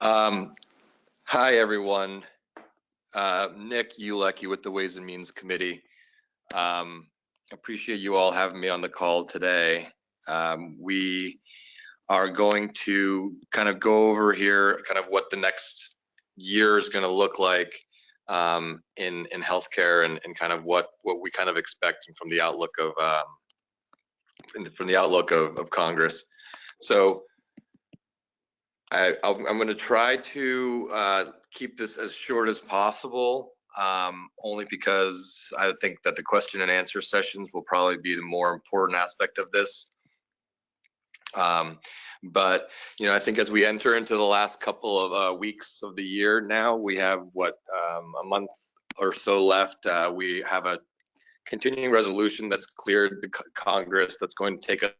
Um, Hi, everyone. Nick Ulecki with the Ways and Means Committee. Appreciate you all having me on the call today. We are going to kind of go over here kind of what the next year is going to look like in healthcare and kind of what we kind of expect from the outlook of Congress. So I'm going to try to keep this as short as possible, only because I think that the question and answer sessions will probably be the more important aspect of this. But I think as we enter into the last couple of weeks of the year now, we have a month or so left. We have a continuing resolution that's cleared the Congress that's going to take us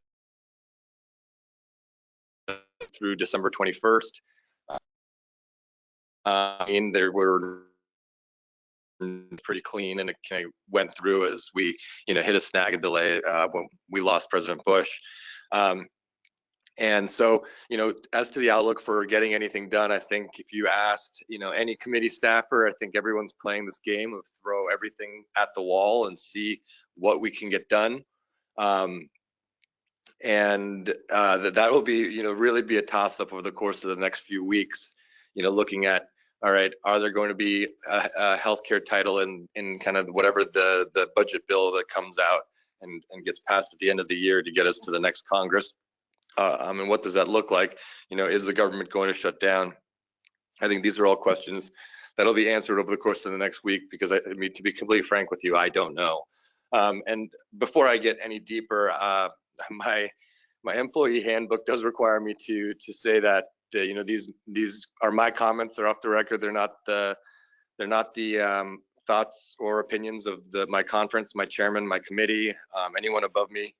through December 21st. There were pretty clean, and it kind of went through as we hit a snag and delay when we lost President Bush. And so, as to the outlook for getting anything done, I think if you asked, any committee staffer, I think everyone's playing this game of throw everything at the wall and see what we can get done. And that will be, really be a toss-up over the course of the next few weeks, looking at, all right, are there going to be a healthcare title in kind of whatever the budget bill that comes out and gets passed at the end of the year to get us to the next Congress? I mean, what does that look like? Is the government going to shut down? I think these are all questions that'll be answered over the course of the next week, because I mean, to be completely frank with you, I don't know. And before I get any deeper, my employee handbook does require me to say that these are my comments. They're off the record. They're not the thoughts or opinions of my conference, my chairman, my committee, anyone above me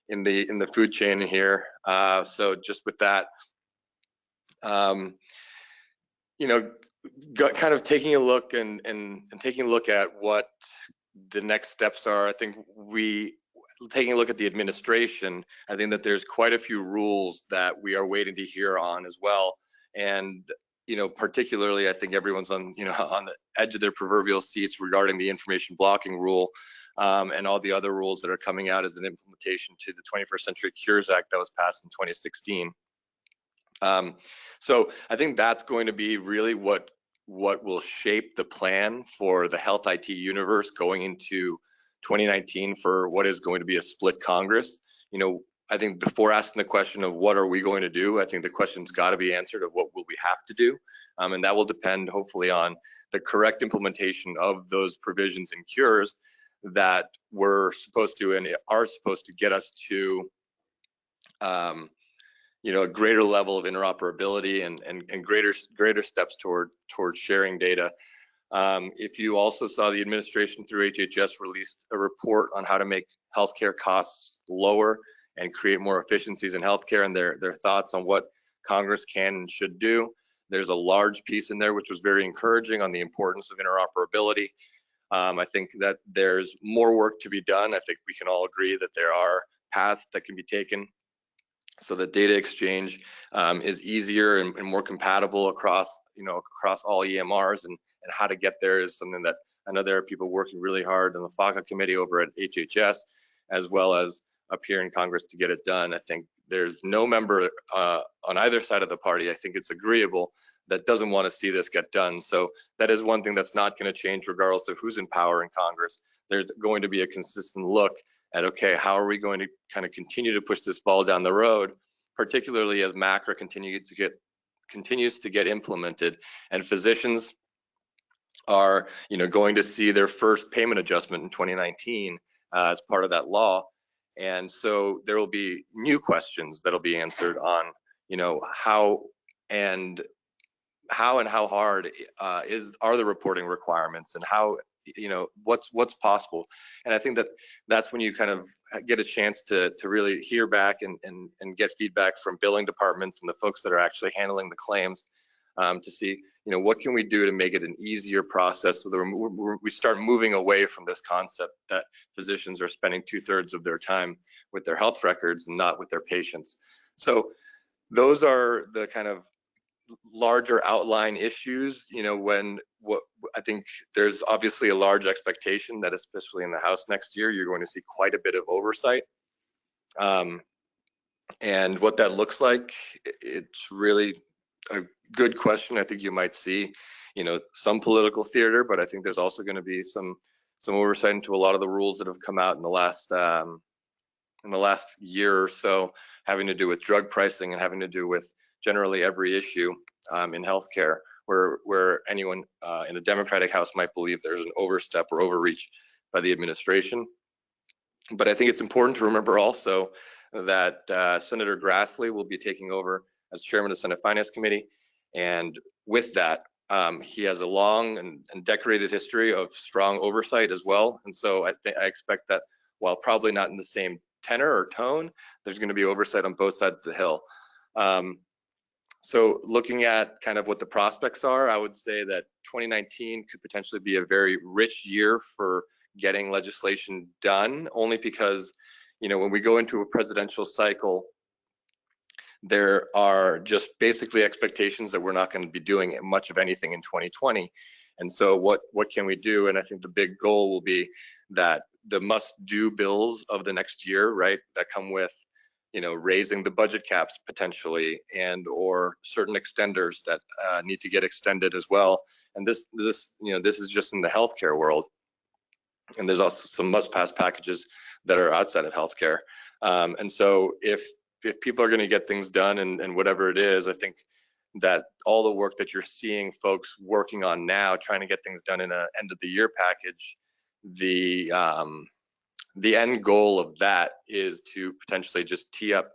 in the food chain here. So just with that, kind of taking a look and taking a look at what the next steps are. I think taking a look at the administration, I think that there's quite a few rules that we are waiting to hear on as well. And, particularly, I think everyone's on the edge of their proverbial seats regarding the information blocking rule and all the other rules that are coming out as an implementation to the 21st Century Cures Act that was passed in 2016. So I think that's going to be really what will shape the plan for the health IT universe going into 2019 for what is going to be a split Congress. I think before asking the question of what are we going to do, I think the question's got to be answered of what will we have to do, and that will depend hopefully on the correct implementation of those provisions and cures that we're supposed to and are supposed to get us to a greater level of interoperability and greater steps toward sharing data. If you also saw, the administration through HHS released a report on how to make healthcare costs lower and create more efficiencies in healthcare, and their thoughts on what Congress can and should do. There's a large piece in there which was very encouraging on the importance of interoperability. I think that there's more work to be done. I think we can all agree that there are paths that can be taken so that data exchange is easier and more compatible across all EMRs, and how to get there is something that I know there are people working really hard in the FACA committee over at HHS, as well as up here in Congress to get it done. I think there's no member on either side of the party, I think it's agreeable, that doesn't want to see this get done. So that is one thing that's not going to change regardless of who's in power in Congress. There's going to be a consistent look at, okay, how are we going to kind of continue to push this ball down the road, particularly as MACRA continues to get implemented, and physicians are going to see their first payment adjustment in 2019 as part of that law. And so there will be new questions that'll be answered on how hard are the reporting requirements, and how what's possible. And I think that's when you kind of get a chance to really hear back and get feedback from billing departments and the folks that are actually handling the claims, to see what can we do to make it an easier process, so that we start moving away from this concept that physicians are spending 2/3 of their time with their health records and not with their patients. So those are the kind of larger outline issues, what I think there's obviously a large expectation that especially in the House next year, you're going to see quite a bit of oversight. And what that looks like, it's really a good question. I think you might see, some political theater, but I think there's also going to be some oversight into a lot of the rules that have come out in the last year or so, having to do with drug pricing and having to do with generally every issue in healthcare, where anyone in a Democratic House might believe there's an overstep or overreach by the administration. But I think it's important to remember also that Senator Grassley will be taking over as chairman of the Senate Finance Committee. And with that, he has a long and decorated history of strong oversight as well. And so I expect that while probably not in the same tenor or tone, there's going to be oversight on both sides of the hill. So looking at kind of what the prospects are, I would say that 2019 could potentially be a very rich year for getting legislation done, only because, when we go into a presidential cycle, there are just basically expectations that we're not going to be doing much of anything in 2020. And so what can we do? And I think the big goal will be that the must-do bills of the next year, right, that come with, raising the budget caps potentially, and or certain extenders that need to get extended as well. And this is just in the healthcare world. And there's also some must-pass packages that are outside of healthcare. And so if people are going to get things done and whatever it is, I think that all the work that you're seeing folks working on now, trying to get things done in an end of the year package, the end goal of that is to potentially just tee up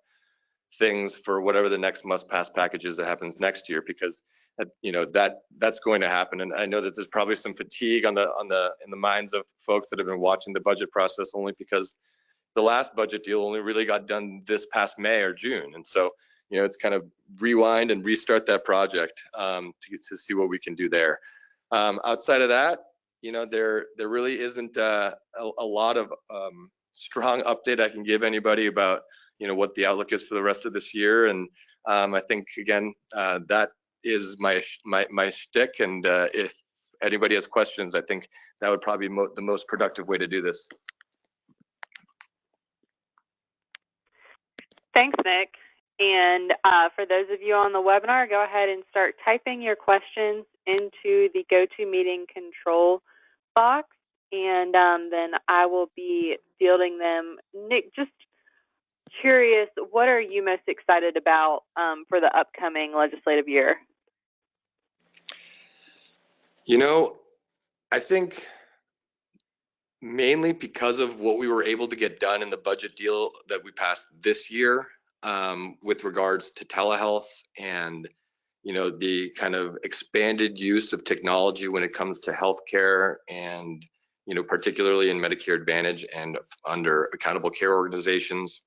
things for whatever the next must-pass package is that happens next year, because that's going to happen. And I know that there's probably some fatigue in the minds of folks that have been watching the budget process, only because the last budget deal only really got done this past May or June. And so, it's kind of rewind and restart that project to see what we can do there. Outside of that, there really isn't a lot of strong update I can give anybody about, what the outlook is for the rest of this year. And I think, again, that is my shtick. And if anybody has questions, I think that would probably be the most productive way to do this. Thanks, Nick. And for those of you on the webinar, go ahead and start typing your questions into the GoToMeeting control box, and then I will be fielding them. Nick, just curious, what are you most excited about for the upcoming legislative year? I think mainly because of what we were able to get done in the budget deal that we passed this year with regards to telehealth and, the kind of expanded use of technology when it comes to healthcare and, particularly in Medicare Advantage and under accountable care organizations.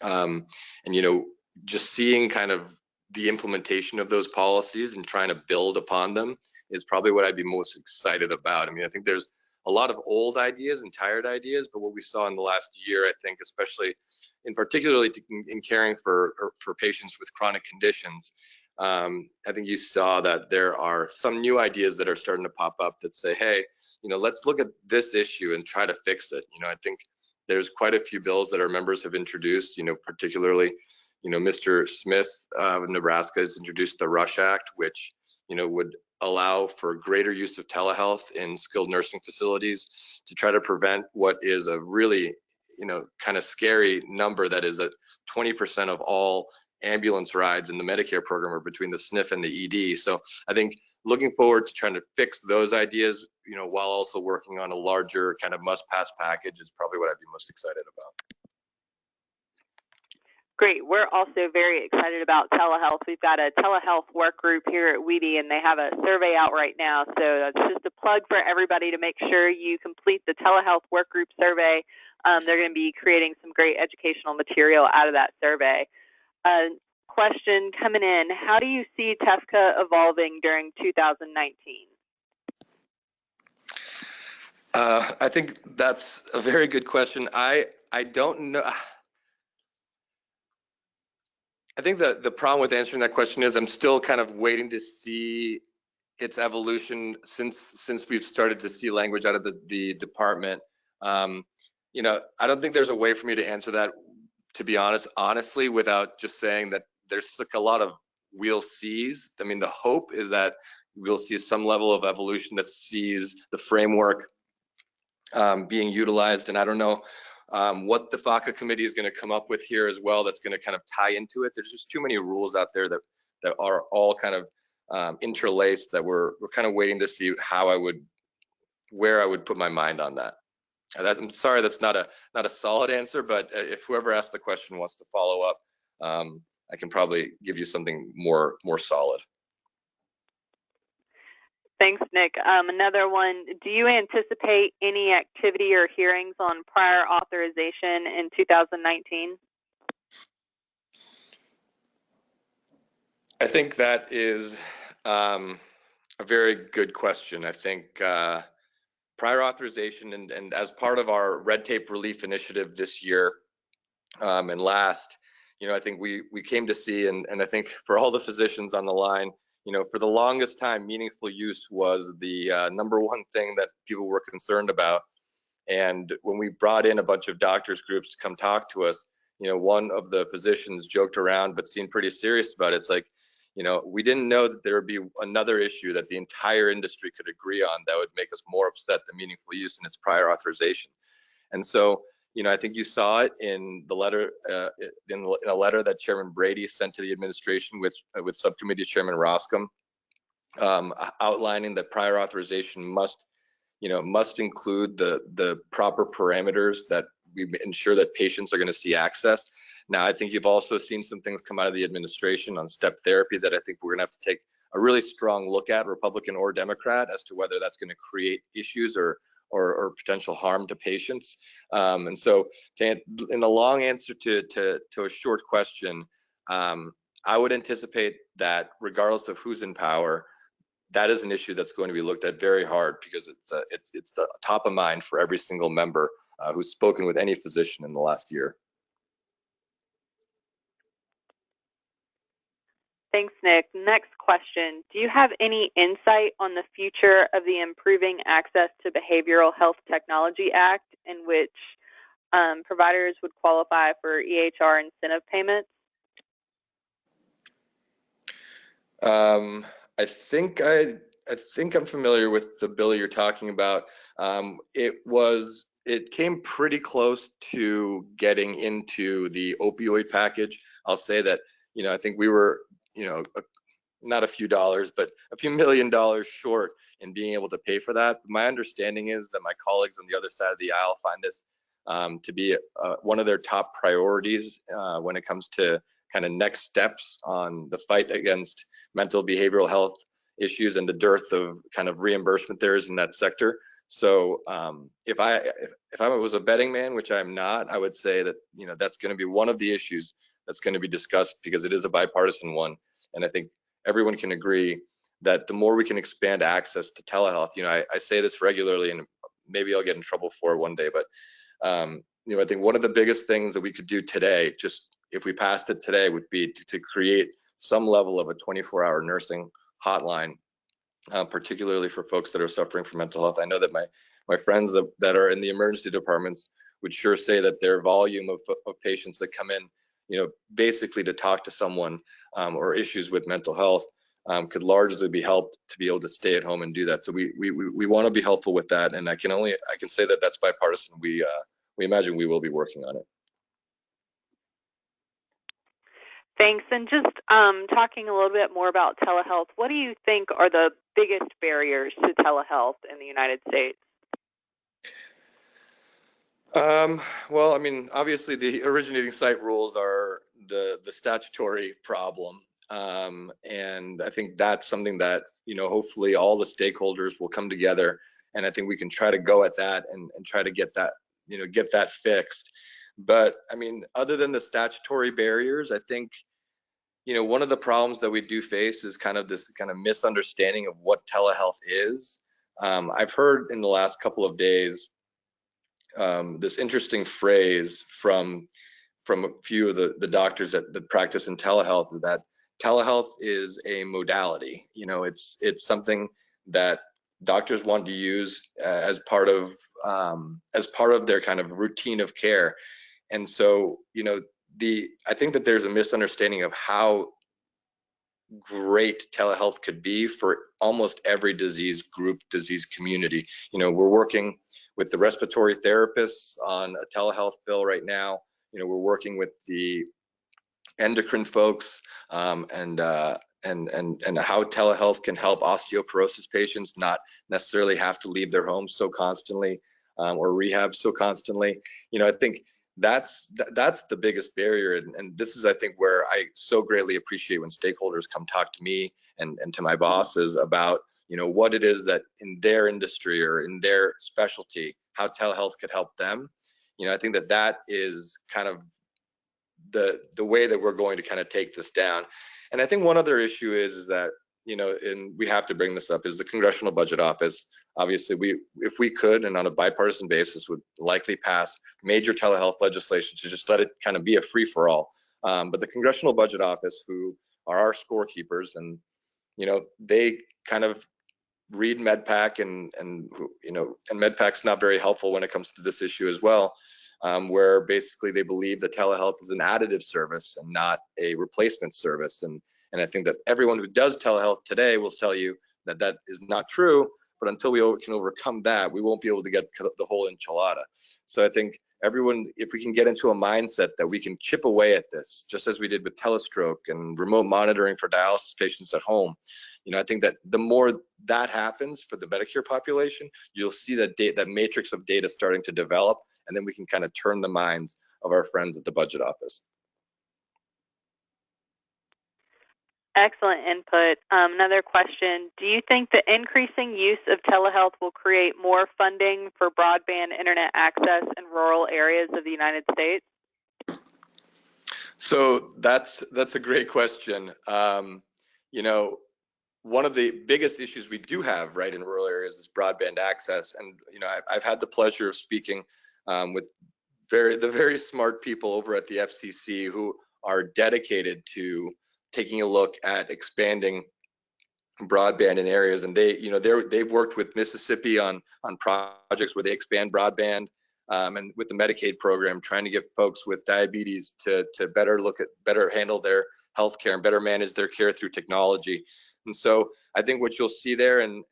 And, just seeing kind of the implementation of those policies and trying to build upon them is probably what I'd be most excited about. I mean, I think there's a lot of old ideas and tired ideas, but what we saw in the last year, I think, especially particularly in caring for patients with chronic conditions, I think you saw that there are some new ideas that are starting to pop up that say, hey, let's look at this issue and try to fix it. I think there's quite a few bills that our members have introduced, particularly, Mr. Smith of Nebraska has introduced the RUSH Act, which, would allow for greater use of telehealth in skilled nursing facilities to try to prevent what is a really, kind of scary number, that is that 20% of all ambulance rides in the Medicare program are between the SNF and the ED. So I think looking forward to trying to fix those ideas, while also working on a larger kind of must-pass package is probably what I'd be most excited about. Great. We're also very excited about telehealth. We've got a telehealth work group here at WEDI, and they have a survey out right now. So it's just a plug for everybody to make sure you complete the telehealth work group survey. They're going to be creating some great educational material out of that survey. Question coming in: how do you see TEFCA evolving during 2019? I think that's a very good question. I don't know. I think the problem with answering that question is I'm still kind of waiting to see its evolution since we've started to see language out of the department. You know, I don't think there's a way for me to answer that, to be honestly, without just saying that there's like a lot of we'll sees. I mean, the hope is that we'll see some level of evolution that sees the framework being utilized. And I don't know what the FACA committee is going to come up with here as well that's going to kind of tie into it. There's just too many rules out there that are all kind of interlaced that we're kind of waiting to see where I would put my mind on that. I'm sorry, that's not a solid answer, but if whoever asked the question wants to follow up, I can probably give you something more solid. Thanks, Nick. Another one, do you anticipate any activity or hearings on prior authorization in 2019? I think that is a very good question. I think prior authorization and as part of our red tape relief initiative this year and last, you know, I think we came to see, and I think for all the physicians on the line, you know, for the longest time, meaningful use was the number one thing that people were concerned about. And when we brought in a bunch of doctors groups to come talk to us, you know, one of the physicians joked around but seemed pretty serious about it. It's like, you know, we didn't know that there would be another issue that the entire industry could agree on that would make us more upset than meaningful use in its prior authorization. And so, you know, I think you saw it in the letter, in a letter that Chairman Brady sent to the administration with Subcommittee Chairman Roscom, outlining that prior authorization must include the proper parameters that we ensure that patients are going to see access. Now, I think you've also seen some things come out of the administration on step therapy that I think we're going to have to take a really strong look at, Republican or Democrat, as to whether that's going to create issues or potential harm to patients. And so, in the long answer to a short question, I would anticipate that regardless of who's in power, that is an issue that's going to be looked at very hard because it's the top of mind for every single member who's spoken with any physician in the last year. Thanks, Nick. Next question. Do you have any insight on the future of the Improving Access to Behavioral Health Technology Act, in which providers would qualify for EHR incentive payments? I think I'm familiar with the bill you're talking about. It came pretty close to getting into the opioid package. I'll say that, you know, I think we were, you know, not a few dollars, but a few $1 million short in being able to pay for that. My understanding is that my colleagues on the other side of the aisle find this to be one of their top priorities when it comes to kind of next steps on the fight against mental behavioral health issues and the dearth of kind of reimbursement there is in that sector. So if I was a betting man, which I'm not, I would say that, you know, that's going to be one of the issues that's going to be discussed because it is a bipartisan one. And I think everyone can agree that the more we can expand access to telehealth, you know, I say this regularly and maybe I'll get in trouble for it one day, but you know, I think one of the biggest things that we could do today, just if we passed it today, would be to create some level of a 24-hour nursing hotline, particularly for folks that are suffering from mental health. I know that my friends that are in the emergency departments would sure say that their volume of patients that come in, you know, basically to talk to someone or issues with mental health could largely be helped to be able to stay at home and do that. So we want to be helpful with that, and I can say that that's bipartisan. We imagine we will be working on it. Thanks. And just talking a little bit more about telehealth, what do you think are the biggest barriers to telehealth in the United States? Well, I mean, obviously the originating site rules are the statutory problem. And I think that's something that, you know, hopefully all the stakeholders will come together, and I think we can try to go at that and try to get that, you know, get that fixed. But I mean, other than the statutory barriers, I think, you know, one of the problems that we do face is kind of this kind of misunderstanding of what telehealth is. I've heard in the last couple of days this interesting phrase from from a few of the doctors that practice in telehealth that telehealth is a modality. You know, it's something that doctors want to use as part of their kind of routine of care. And so, you know, I think that there's a misunderstanding of how great telehealth could be for almost every disease group, disease community. You know, we're working with the respiratory therapists on a telehealth bill right now. You know, we're working with the endocrine folks, and how telehealth can help osteoporosis patients not necessarily have to leave their homes so constantly, or rehab so constantly. You know, I think that's the biggest barrier, and this is, I think, where I so greatly appreciate when stakeholders come talk to me and to my bosses about, you know, what it is that in their industry or in their specialty, how telehealth could help them. You know, I think that is kind of the way that we're going to kind of take this down. And I think one other issue is that, you know, and we have to bring this up, is the Congressional Budget Office. Obviously, if we could, and on a bipartisan basis, would likely pass major telehealth legislation to just let it kind of be a free-for-all. But the Congressional Budget Office, who are our scorekeepers, and, you know, they kind of read MedPAC, and you know, and MedPAC's not very helpful when it comes to this issue as well. Where basically they believe that telehealth is an additive service and not a replacement service. And I think that everyone who does telehealth today will tell you that that is not true, but until we can overcome that, we won't be able to get the whole enchilada. So I think everyone, if we can get into a mindset that we can chip away at this, just as we did with telestroke and remote monitoring for dialysis patients at home, you know, I think that the more that happens for the Medicare population, you'll see that matrix of data starting to develop, and then we can kind of turn the minds of our friends at the budget office. Excellent input. Another question, do you think the increasing use of telehealth will create more funding for broadband internet access in rural areas of the United States? So that's a great question. You know, one of the biggest issues we do have right in rural areas is broadband access. And, you know, I've had the pleasure of speaking with the very smart people over at the FCC who are dedicated to taking a look at expanding broadband in areas. And they've worked with Mississippi on projects where they expand broadband, and with the Medicaid program, trying to get folks with diabetes to better handle their healthcare and better manage their care through technology. And so I think what you'll see there, and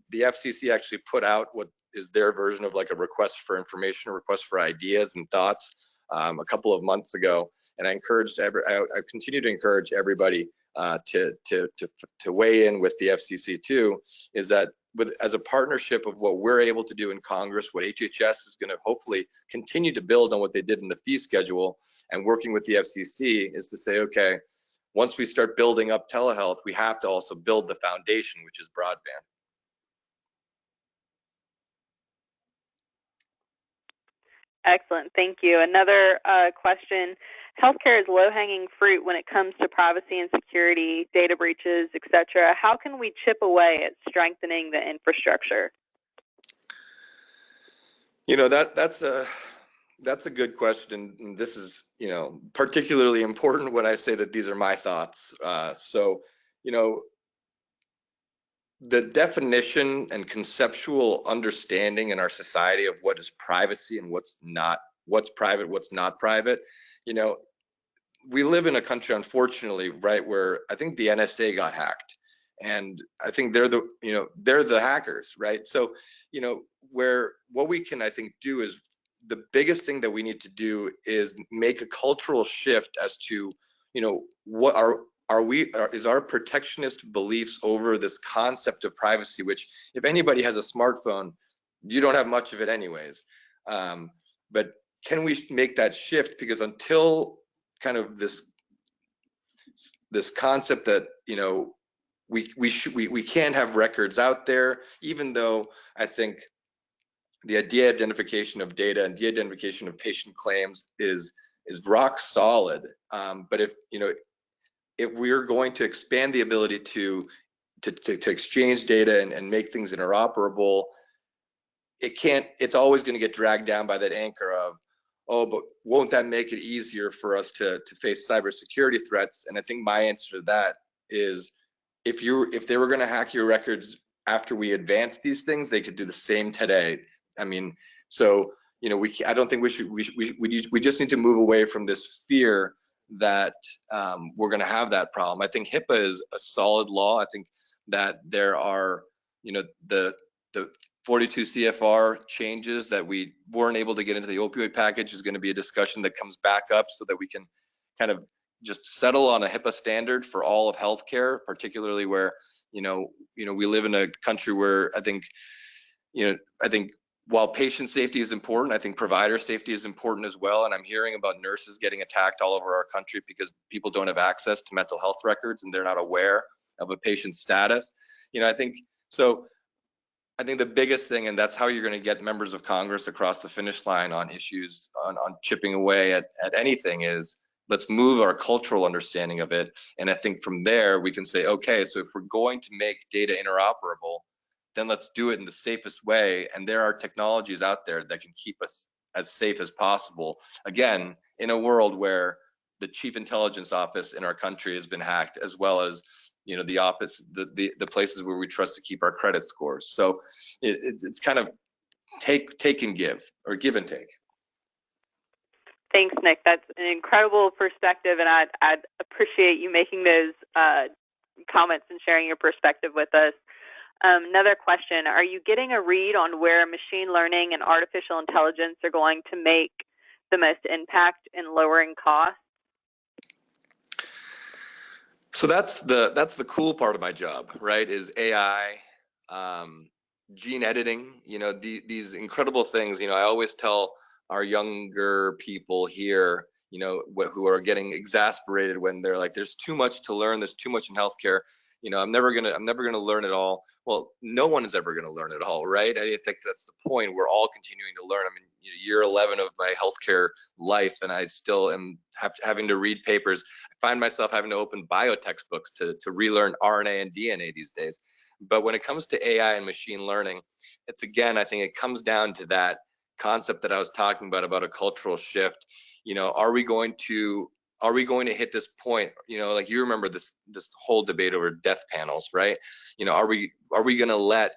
the FCC actually put out what is their version of like a request for information, a request for ideas and thoughts, a couple of months ago. And I continue to encourage everybody to weigh in with the FCC too, is that as a partnership of what we're able to do in Congress, what HHS is going to hopefully continue to build on what they did in the fee schedule, and working with the FCC is to say, okay, once we start building up telehealth, we have to also build the foundation, which is broadband. Excellent, thank you. Another question, healthcare is low-hanging fruit when it comes to privacy and security, data breaches, etc. How can we chip away at strengthening the infrastructure? You know, that's a good question, and this is, you know, particularly important when I say that these are my thoughts. So, you know, the definition and conceptual understanding in our society of what is privacy and what's private, what's not private, you know, we live in a country, unfortunately, right, where I think the NSA got hacked, and I think they're the hackers, right? So, you know, what we can, I think, do is, the biggest thing that we need to do is make a cultural shift as to, you know, what is our protectionist beliefs over this concept of privacy, which, if anybody has a smartphone, you don't have much of it anyways. But can we make that shift? Because until kind of this concept that, you know, we can't have records out there, even though I think the de-identification of data and de-identification of patient claims is rock solid. But if we're going to expand the ability to exchange data and make things interoperable, it's always going to get dragged down by that anchor of, oh, but won't that make it easier for us to face cybersecurity threats? And I think my answer to that is, if they were going to hack your records after we advance these things, they could do the same today. I mean, so I don't think we just need to move away from this fear that we're going to have that problem. I think HIPAA is a solid law. I think that there are, the 42 CFR changes that we weren't able to get into the opioid package is going to be a discussion that comes back up so that we can kind of just settle on a HIPAA standard for all of healthcare, particularly where, we live in a country where I think while patient safety is important, I think provider safety is important as well. And I'm hearing about nurses getting attacked all over our country because people don't have access to mental health records and they're not aware of a patient's status. I think so. I think the biggest thing, and that's how you're going to get members of Congress across the finish line on issues on chipping away at anything, is let's move our cultural understanding of it. And I think from there we can say, okay, so if we're going to make data interoperable, then let's do it in the safest way. And there are technologies out there that can keep us as safe as possible. Again, in a world where the chief intelligence office in our country has been hacked, as well as the office, the places where we trust to keep our credit scores. So it's kind of take and give, or give and take. Thanks, Nick. That's an incredible perspective, and I'd appreciate you making those comments and sharing your perspective with us. Another question, are you getting a read on where machine learning and artificial intelligence are going to make the most impact in lowering costs? So that's the cool part of my job, right? Is AI, gene editing, these incredible things. I always tell our younger people here, who are getting exasperated when they're like, there's too much to learn, there's too much in healthcare. I'm never gonna learn it all. Well, no one is ever gonna learn it all, right? I think that's the point. We're all continuing to learn. I'm in year 11 of my healthcare life, and I still am having to read papers. I find myself having to open bio textbooks to relearn RNA and DNA these days. But when it comes to AI and machine learning, it's, again, I think it comes down to that concept that I was talking about a cultural shift. Are we going to hit this point? Like, you remember this whole debate over death panels, right? Are we going to let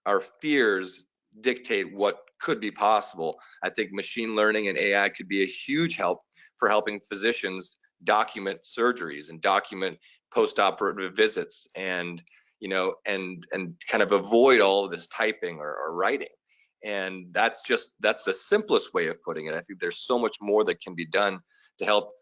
our fears dictate what could be possible? I think machine learning and AI could be a huge help for helping physicians document surgeries and document post-operative visits, and kind of avoid all of this typing or writing. And that's the simplest way of putting it. I think there's so much more that can be done to help,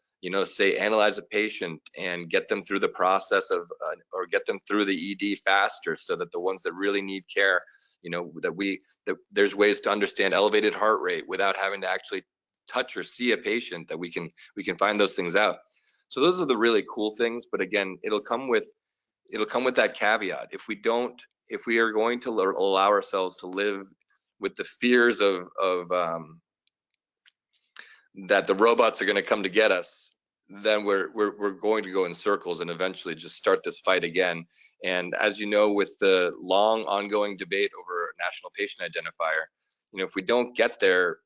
say, analyze a patient and get them through the process of, or get them through the ED faster, so that the ones that really need care, that there's ways to understand elevated heart rate without having to actually touch or see a patient, that we can find those things out. So those are the really cool things. But again, it'll come with that caveat. If we are going to allow ourselves to live with the fears of that the robots are going to come to get us, then we're going to go in circles and eventually just start this fight again. And as you know, with the long ongoing debate over national patient identifier, if we don't get there,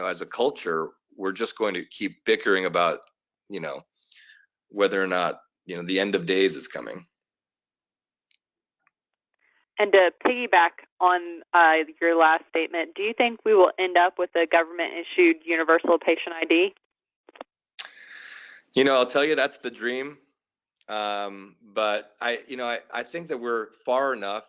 as a culture, we're just going to keep bickering about, whether or not, the end of days is coming. And to piggyback on your last statement, do you think we will end up with a government-issued universal patient ID? I'll tell you, that's the dream. But I think that we're far enough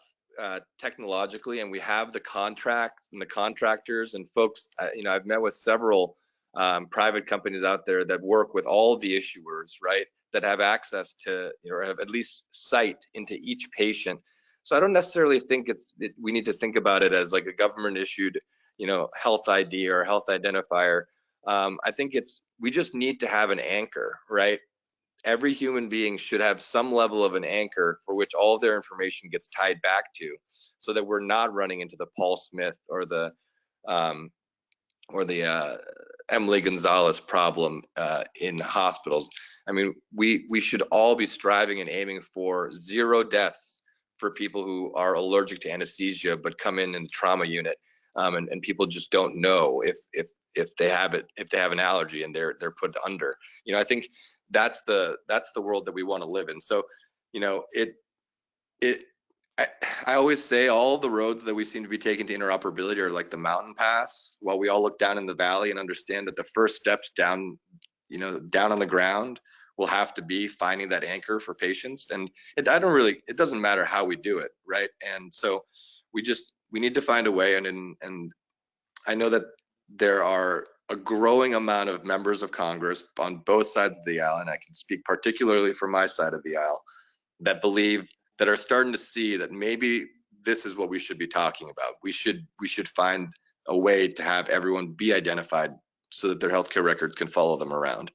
technologically, and we have the contracts and the contractors and folks. I've met with several private companies out there that work with all of the issuers, right, that have access to, or have at least sight into each patient. So I don't necessarily think we need to think about it as like a government issued, health ID or health identifier. I think we just need to have an anchor, right? Every human being should have some level of an anchor for which all of their information gets tied back to, so that we're not running into the Paul Smith or the Emily Gonzalez problem in hospitals. I mean, we should all be striving and aiming for 0 deaths for people who are allergic to anesthesia but come in the trauma unit. and people just don't know if they have it, if they have an allergy and they're put under. I think that's the world that we want to live in. So, I always say all the roads that we seem to be taking to interoperability are like the mountain pass, while we all look down in the valley and understand that the first steps down, down on the ground will have to be finding that anchor for patients. And it doesn't matter how we do it, right? And so we need to find a way. And I know that there are a growing amount of members of Congress on both sides of the aisle, and I can speak particularly for my side of the aisle, that are starting to see that maybe this is what we should be talking about. We should find a way to have everyone be identified so that their healthcare records can follow them around.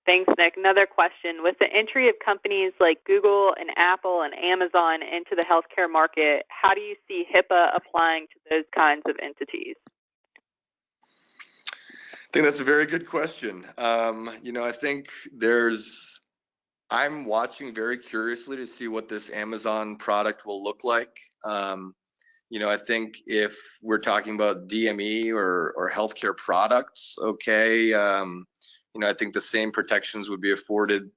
Thanks, Nick. Another question. With the entry of companies like Google and Apple and Amazon into the healthcare market, how do you see Hipaa applying to those kinds of entities? I think that's a very good question. I think I'm watching very curiously to see what this Amazon product will look like. I think if we're talking about DME or healthcare products, okay, I think the same protections would be afforded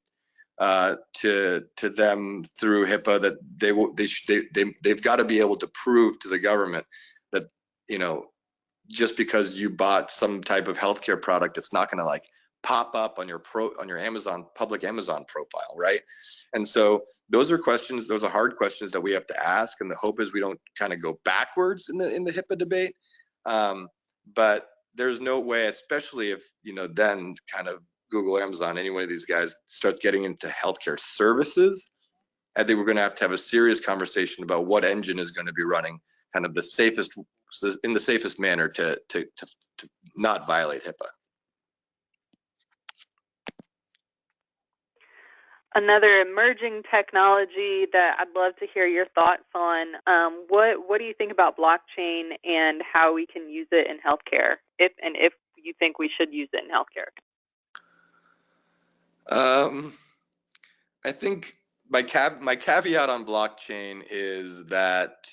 to them through Hipaa, that they've got to be able to prove to the government that just because you bought some type of healthcare product, it's not going to pop up on your public Amazon profile, right? And so those are hard questions that we have to ask, and the hope is we don't kind of go backwards in the HIPAA debate. But there's no way, especially if then kind of Google, Amazon, any one of these guys starts getting into healthcare services, I think we're going to have a serious conversation about what engine is going to be running kind of in the safest manner to not violate HIPAA. Another emerging technology that I'd love to hear your thoughts on. What do you think about blockchain and how we can use it in healthcare, if you think we should use it in healthcare? I think my caveat on blockchain is that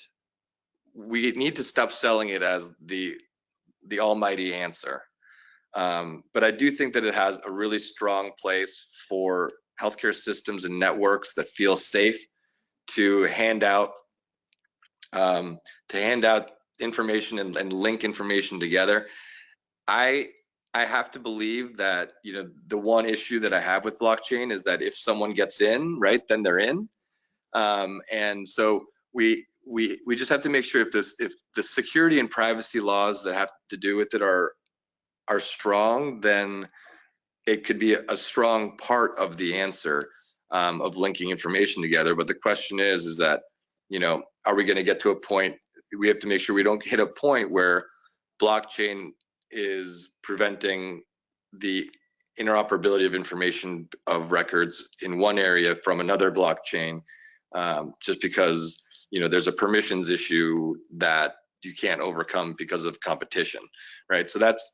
we need to stop selling it as the almighty answer. But I do think that it has a really strong place for healthcare systems and networks that feel safe to hand out information and link information together. I have to believe that the one issue that I have with blockchain is that if someone gets in, right, then they're in. And so we just have to make sure if the security and privacy laws that have to do with it are strong, then it could be a strong part of the answer of linking information together. But the question is that, are we going to get to a point? We have to make sure we don't hit a point where blockchain is preventing the interoperability of information of records in one area from another blockchain, just because there's a permissions issue that you can't overcome because of competition, right? So that's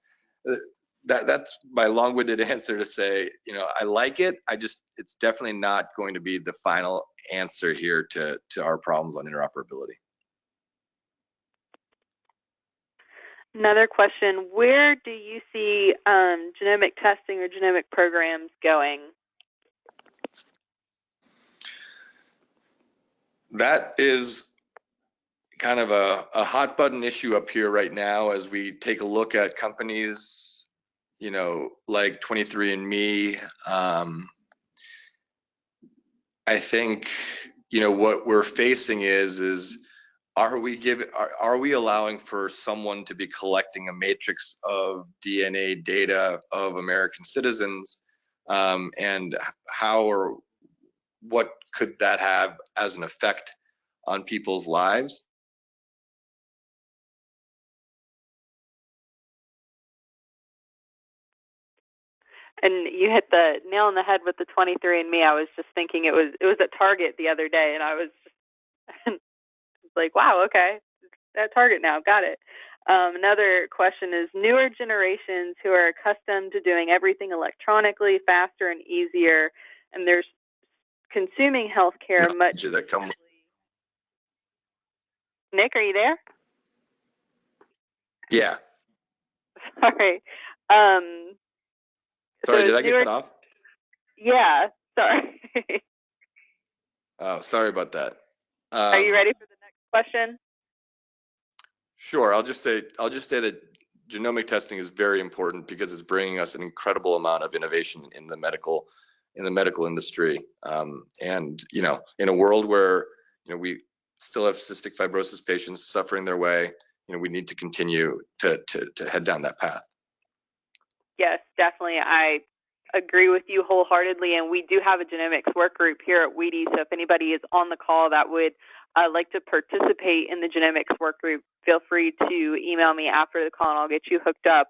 my long-winded answer to say, I like it. It's definitely not going to be the final answer here to our problems on interoperability. Another question, where do you see genomic testing or genomic programs going? That is kind of a hot button issue up here right now as we take a look at companies like 23andMe. I think what we're facing is are we allowing for someone to be collecting a matrix of DNA data of American citizens, and how or what could that have as an effect on people's lives? And you hit the nail on the head with the 23andMe. I was just thinking it was at Target the other day, and I was just like, wow, okay, at Target now, got it. Another question is, newer generations who are accustomed to doing everything electronically, faster and easier, and they're consuming healthcare much. Nick, are you there? Yeah. Sorry. Sorry, so did I get cut off? Yeah, sorry. Oh, sorry about that. Are you ready for the next question? Sure. I'll just say that genomic testing is very important because it's bringing us an incredible amount of innovation in the medical industry. And in a world where we still have cystic fibrosis patients suffering their way, we need to continue to head down that path. Yes, definitely. I agree with you wholeheartedly, and we do have a genomics work group here at WEDI, so if anybody is on the call that would like to participate in the genomics work group, feel free to email me after the call and I'll get you hooked up.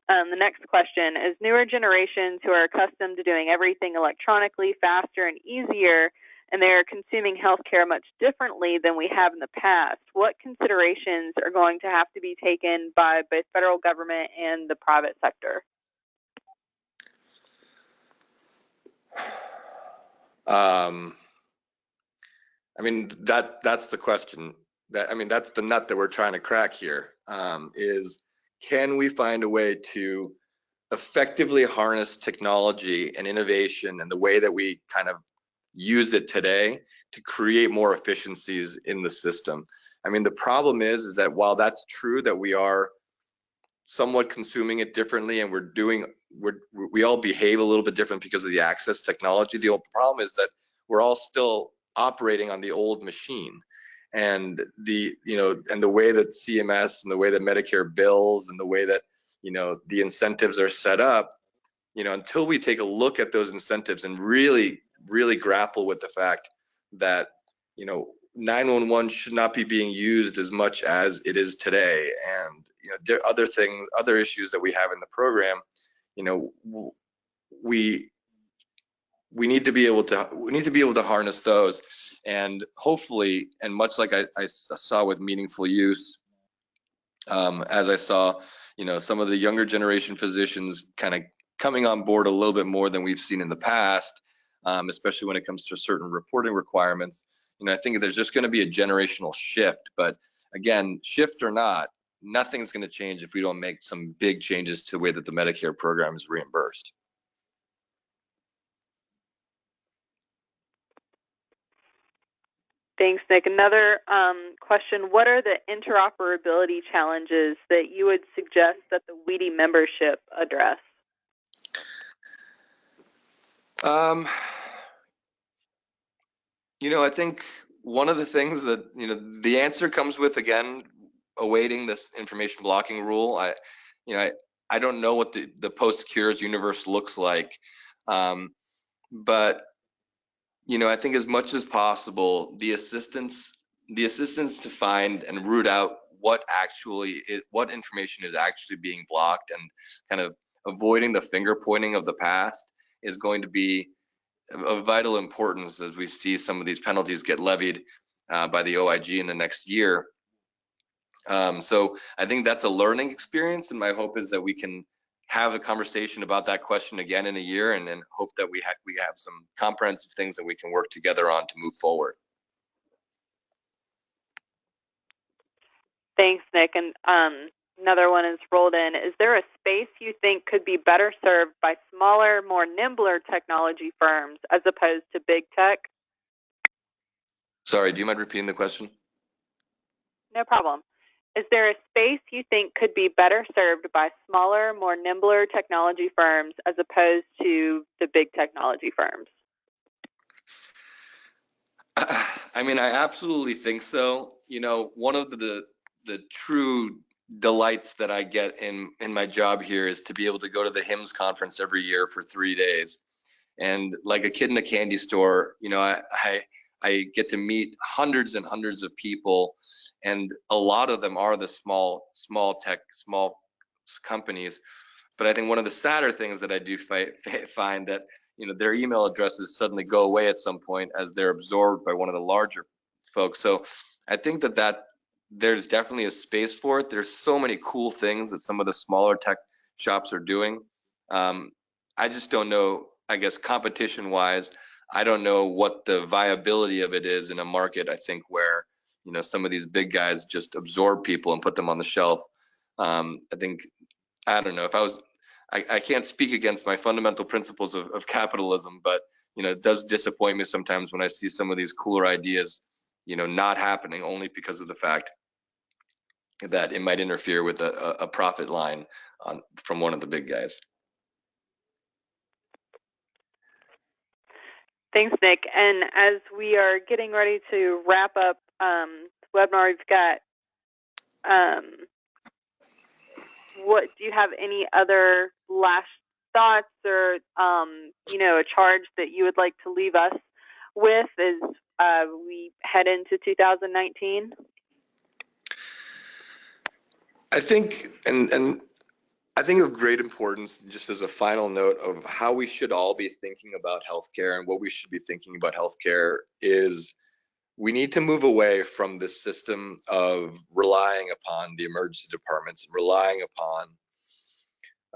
The next question is, newer generations who are accustomed to doing everything electronically, faster, and easier, and they are consuming healthcare much differently than we have in the past, what considerations are going to have to be taken by both federal government and the private sector? I mean, that's the question. That's the nut that we're trying to crack here. Is can we find a way to effectively harness technology and innovation and the way that we kind of use it today to create more efficiencies in the system? I mean, the problem is that while that's true that we are somewhat consuming it differently and we all behave a little bit different because of the access technology, the old problem is that we're all still operating on the old machine. And the way that CMS and the way that Medicare bills and the way that the incentives are set up, until we take a look at those incentives and really grapple with the fact that 911 should not be being used as much as it is today, and there are other issues that we have in the program. We need to be able to harness those, and hopefully, and much like I saw with meaningful use, as I saw some of the younger generation physicians kind of coming on board a little bit more than we've seen in the past, especially when it comes to certain reporting requirements. I think there's just going to be a generational shift. But again, shift or not, nothing's going to change if we don't make some big changes to the way that the Medicare program is reimbursed. Thanks, Nick. Another question, what are the interoperability challenges that you would suggest that the WEDI membership address? I think one of the things that, the answer comes with, again, awaiting this information blocking rule. I don't know what the post-cures universe looks like. But, I think as much as possible, the assistance to find and root out what information is actually being blocked and kind of avoiding the finger pointing of the past is going to be of vital importance as we see some of these penalties get levied by the OIG in the next year. So I think that's a learning experience, and my hope is that we can have a conversation about that question again in a year, and then hope that we have some comprehensive things that we can work together on to move forward. Thanks, Nick. And another one is rolled in. Is there a space you think could be better served by smaller, more nimbler technology firms as opposed to big tech? Sorry, do you mind repeating the question? No problem. Is there a space you think could be better served by smaller, more nimbler technology firms as opposed to the big technology firms? I mean, I absolutely think so. One of the true delights that I get in my job here is to be able to go to the HIMSS conference every year for 3 days. And like a kid in a candy store, I get to meet hundreds and hundreds of people, and a lot of them are the small companies. But I think one of the sadder things that I do find that their email addresses suddenly go away at some point as they're absorbed by one of the larger folks. So I think that there's definitely a space for it. There's so many cool things that some of the smaller tech shops are doing. I just don't know, I guess, competition wise, I don't know what the viability of it is in a market, I think, where some of these big guys just absorb people and put them on the shelf. I think, I don't know, if I can't speak against my fundamental principles of capitalism, but it does disappoint me sometimes when I see some of these cooler ideas, not happening only because of the fact that it might interfere with a profit line from one of the big guys. Thanks, Nick. And as we are getting ready to wrap up the webinar, we've got, what do you have any other last thoughts or, a charge that you would like to leave us with as we head into 2019? I think, and I think of great importance, just as a final note, of how we should all be thinking about healthcare and what we should be thinking about healthcare is we need to move away from this system of relying upon the emergency departments and relying upon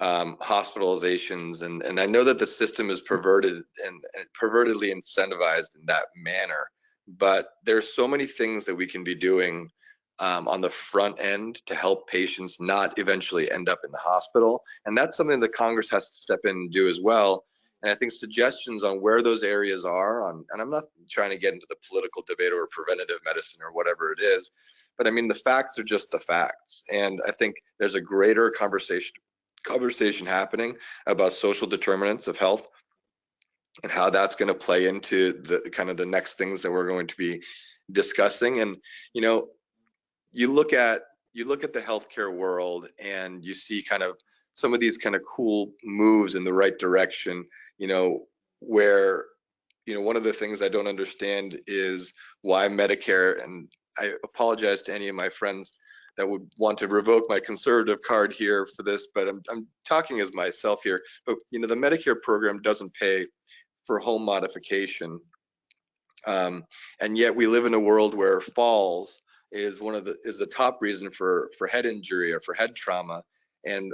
hospitalizations. And I know that the system is perverted and pervertedly incentivized in that manner, but there's so many things that we can be doing on the front end to help patients not eventually end up in the hospital. And that's something that Congress has to step in and do as well. And I think suggestions on where those areas are and I'm not trying to get into the political debate or preventative medicine or whatever it is, but I mean, the facts are just the facts. And I think there's a greater conversation happening about social determinants of health and how that's going to play into the kind of the next things that we're going to be discussing. And, you look at the healthcare world and you see kind of some of these kind of cool moves in the right direction, where, one of the things I don't understand is why Medicare, and I apologize to any of my friends that would want to revoke my conservative card here for this, but I'm talking as myself here, but the Medicare program doesn't pay for home modification. And yet we live in a world where falls is the top reason for head injury or for head trauma, and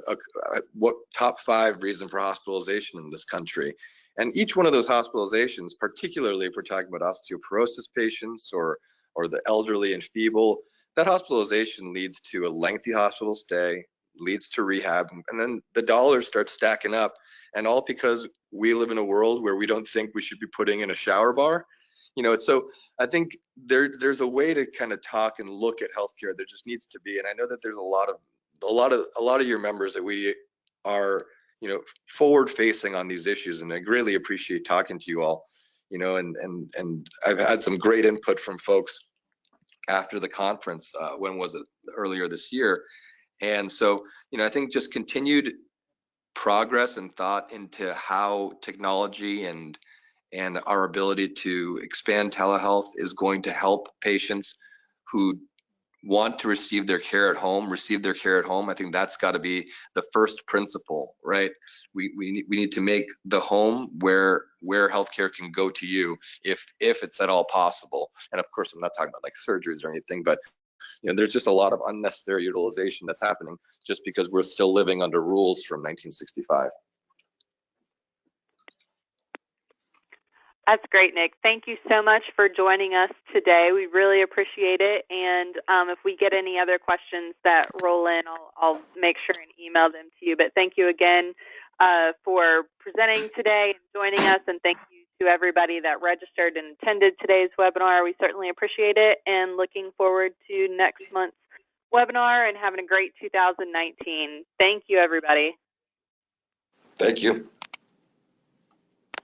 what top 5 reason for hospitalization in this country. And each one of those hospitalizations, particularly if we're talking about osteoporosis patients or the elderly and feeble, that hospitalization leads to a lengthy hospital stay, leads to rehab, and then the dollars start stacking up, and all because we live in a world where we don't think we should be putting in a shower bar. So I think there's a way to kind of talk and look at healthcare. There just needs to be, and I know that there's a lot of your members that we are, forward facing on these issues, and I greatly appreciate talking to you all. And I've had some great input from folks after the conference. When was it? Earlier this year. And so, I think just continued progress and thought into how technology and our ability to expand telehealth is going to help patients who want to receive their care at home. I think that's got to be the first principle, right? We need to make the home where healthcare can go to you if it's at all possible. And of course, I'm not talking about like surgeries or anything, but there's just a lot of unnecessary utilization that's happening just because we're still living under rules from 1965. That's great, Nick. Thank you so much for joining us today. We really appreciate it. And if we get any other questions that roll in, I'll make sure and email them to you. But thank you again for presenting today and joining us. And thank you to everybody that registered and attended today's webinar. We certainly appreciate it, and looking forward to next month's webinar and having a great 2019. Thank you, everybody. Thank you.